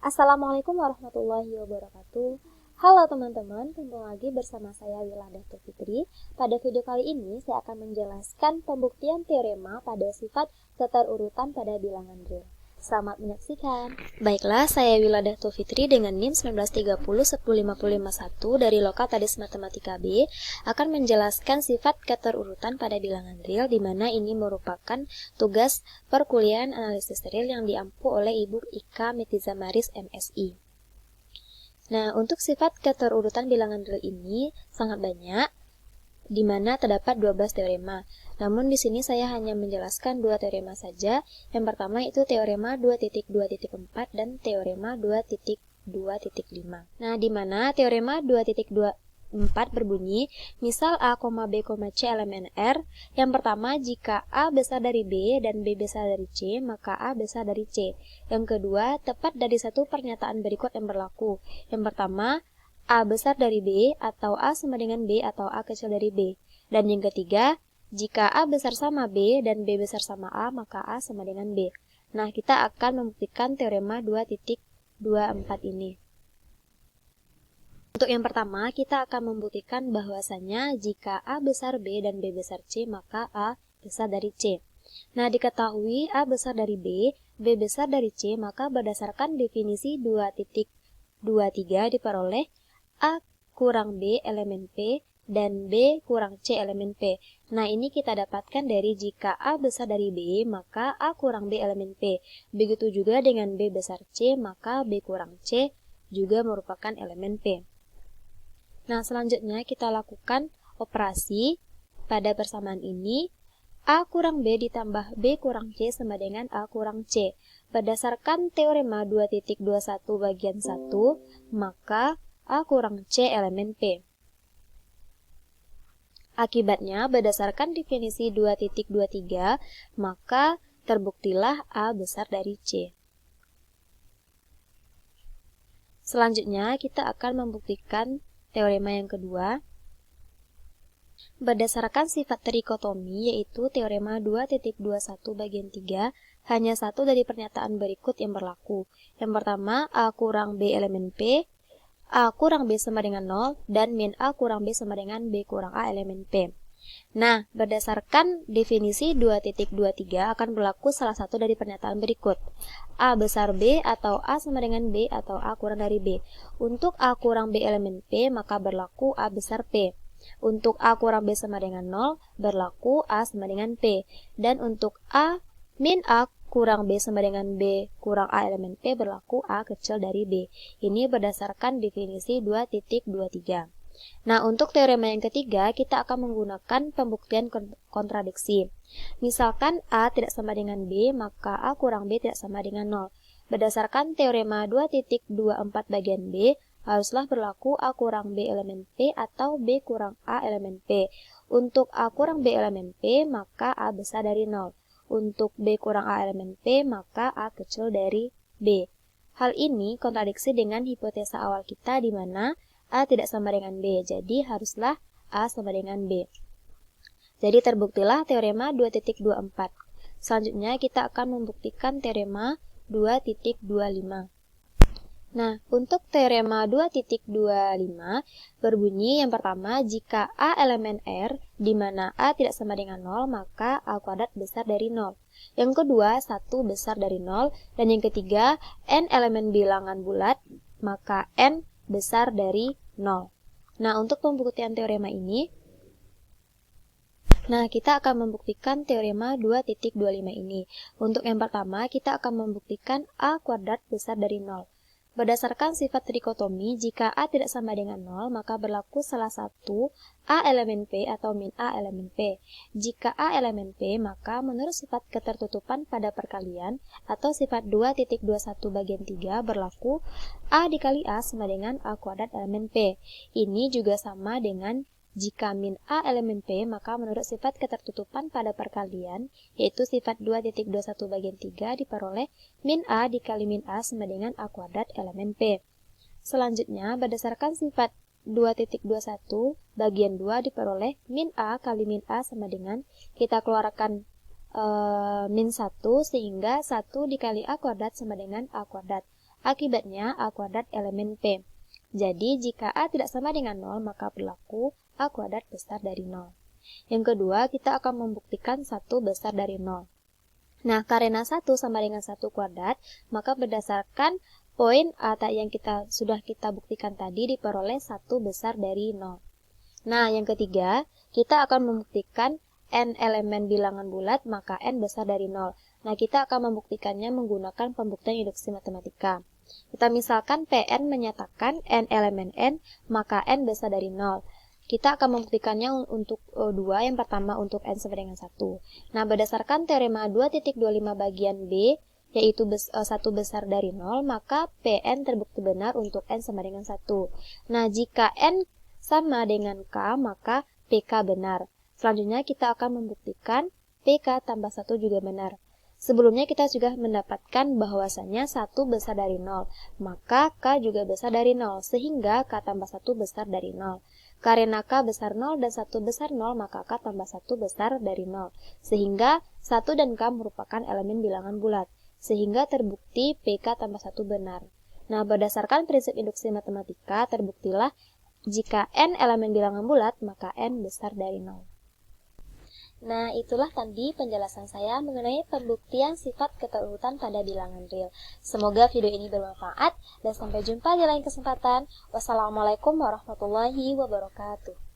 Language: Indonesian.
Assalamualaikum warahmatullahi wabarakatuh. Halo teman-teman, ketemu lagi bersama saya Wiladatul Fitri. Pada video kali ini saya akan menjelaskan pembuktian teorema pada sifat keterurutan pada bilangan real. Selamat menyaksikan. Baiklah, saya Wiladatul Fitri dengan NIM 1930-10551 dari Lokatalis Matematika B akan menjelaskan sifat keterurutan pada bilangan real, di mana ini merupakan tugas perkuliahan analisis real yang diampu oleh Ibu Ika Mitizamaris MSI. Nah, untuk sifat keterurutan bilangan real ini sangat banyak, di mana terdapat 12 teorema. Namun di sini saya hanya menjelaskan 2 teorema saja. Yang pertama itu teorema 2.2.4 dan teorema 2.2.5. Nah, di mana teorema 2.2.4 berbunyi, misal A, B, C elemen R. Yang pertama, jika A besar dari B dan B besar dari C, maka A besar dari C. Yang kedua, tepat dari satu pernyataan berikut yang berlaku. Yang pertama, A besar dari B atau A sama dengan B atau A kecil dari B. Dan yang ketiga, jika A besar sama B dan B besar sama A, maka A sama dengan B. Nah, kita akan membuktikan teorema 2.24 ini. Untuk yang pertama, kita akan membuktikan bahwasanya jika A besar B dan B besar C, maka A besar dari C. Nah, diketahui A besar dari B, B besar dari C, maka berdasarkan definisi 2.23 diperoleh A kurang B elemen P dan B kurang C elemen P. Nah, ini kita dapatkan dari jika A besar dari B, maka A kurang B elemen P. Begitu juga dengan B besar C, maka B kurang C juga merupakan elemen P. Nah, selanjutnya kita lakukan operasi pada persamaan ini. A kurang B ditambah B kurang C sama dengan A kurang C. Berdasarkan teorema 2.21 bagian 1, maka A kurang C elemen P. Akibatnya, berdasarkan definisi 2.23, maka terbuktilah A besar dari C. Selanjutnya, kita akan membuktikan teorema yang kedua. Berdasarkan sifat trikotomi, yaitu teorema 2.21 bagian 3, hanya satu dari pernyataan berikut yang berlaku. Yang pertama, A kurang B elemen P, A kurang B sama dengan 0, dan min A kurang B sama dengan B kurang A elemen P. Nah, berdasarkan definisi 2.23 akan berlaku salah satu dari pernyataan berikut. A besar B atau A sama dengan B atau A kurang dari B. Untuk A kurang B elemen P, maka berlaku A besar P. Untuk A kurang B sama dengan 0, berlaku A sama dengan P. Dan untuk A min A kurang B sama dengan B kurang A elemen P, berlaku A kecil dari B. Ini berdasarkan definisi 2.23. Nah, untuk teorema yang ketiga, kita akan menggunakan pembuktian kontradiksi. Misalkan A tidak sama dengan B, maka A kurang B tidak sama dengan 0. Berdasarkan teorema 2.24 bagian B, haruslah berlaku A kurang B elemen P atau B kurang A elemen P. Untuk A kurang B elemen P, maka A besar dari 0. Untuk B kurang A elemen P, maka A kecil dari B. Hal ini kontradiksi dengan hipotesa awal kita di mana A tidak sama dengan B, jadi haruslah A sama dengan B. Jadi terbuktilah teorema 2.24. Selanjutnya kita akan membuktikan teorema 2.25. Nah, untuk teorema 2.25 berbunyi yang pertama, jika A elemen R, di mana A tidak sama dengan 0, maka A kuadrat besar dari 0. Yang kedua, 1 besar dari 0. Dan yang ketiga, N elemen bilangan bulat, maka N besar dari 0. Nah, untuk pembuktian teorema ini, kita akan membuktikan teorema 2.25 ini. Untuk yang pertama, kita akan membuktikan A kuadrat besar dari 0. Berdasarkan sifat trikotomi, jika A tidak sama dengan 0, maka berlaku salah satu A elemen P atau min A elemen P. Jika A elemen P, maka menurut sifat ketertutupan pada perkalian atau sifat 2.21 bagian 3 berlaku A dikali A sama dengan A kuadrat elemen P. Ini juga sama dengan jika min A elemen P, maka menurut sifat ketertutupan pada perkalian, yaitu sifat 2.21 bagian 3 diperoleh min A dikali min A sama dengan A kuadrat elemen P. Selanjutnya, berdasarkan sifat 2.21 bagian 2 diperoleh min A kali min A sama dengan, kita keluarkan min 1 sehingga 1 dikali A kuadrat sama dengan A kuadrat. Akibatnya A kuadrat elemen P. Jadi, jika A tidak sama dengan 0, maka berlaku A kuadrat besar dari 0. Yang kedua, kita akan membuktikan 1 besar dari 0. Nah, karena 1 sama dengan 1 kuadrat, maka berdasarkan poin A yang sudah kita buktikan tadi diperoleh 1 besar dari 0. Nah, yang ketiga, kita akan membuktikan n elemen bilangan bulat, maka n besar dari 0. Nah, kita akan membuktikannya menggunakan pembuktian induksi matematika. Kita misalkan Pn menyatakan n elemen n, maka n besar dari 0. Kita akan membuktikannya untuk 2, yang pertama untuk n sama dengan 1. Nah, berdasarkan teorema 2.25 bagian B, yaitu 1 besar dari 0, maka Pn terbukti benar untuk n sama dengan 1. Nah, jika n sama dengan K, maka PK benar. Selanjutnya kita akan membuktikan PK tambah 1 juga benar. Sebelumnya kita juga mendapatkan bahwasannya 1 besar dari 0, maka K juga besar dari 0, sehingga K tambah 1 besar dari 0. Karena K besar 0 dan 1 besar 0, maka K tambah 1 besar dari 0. Sehingga 1 dan K merupakan elemen bilangan bulat, sehingga terbukti PK tambah 1 benar. Nah, berdasarkan prinsip induksi matematika, terbuktilah jika n elemen bilangan bulat, maka n besar dari 0. Nah, itulah tadi penjelasan saya mengenai pembuktian sifat keterurutan pada bilangan real. Semoga video ini bermanfaat, dan sampai jumpa di lain kesempatan. Wassalamualaikum warahmatullahi wabarakatuh.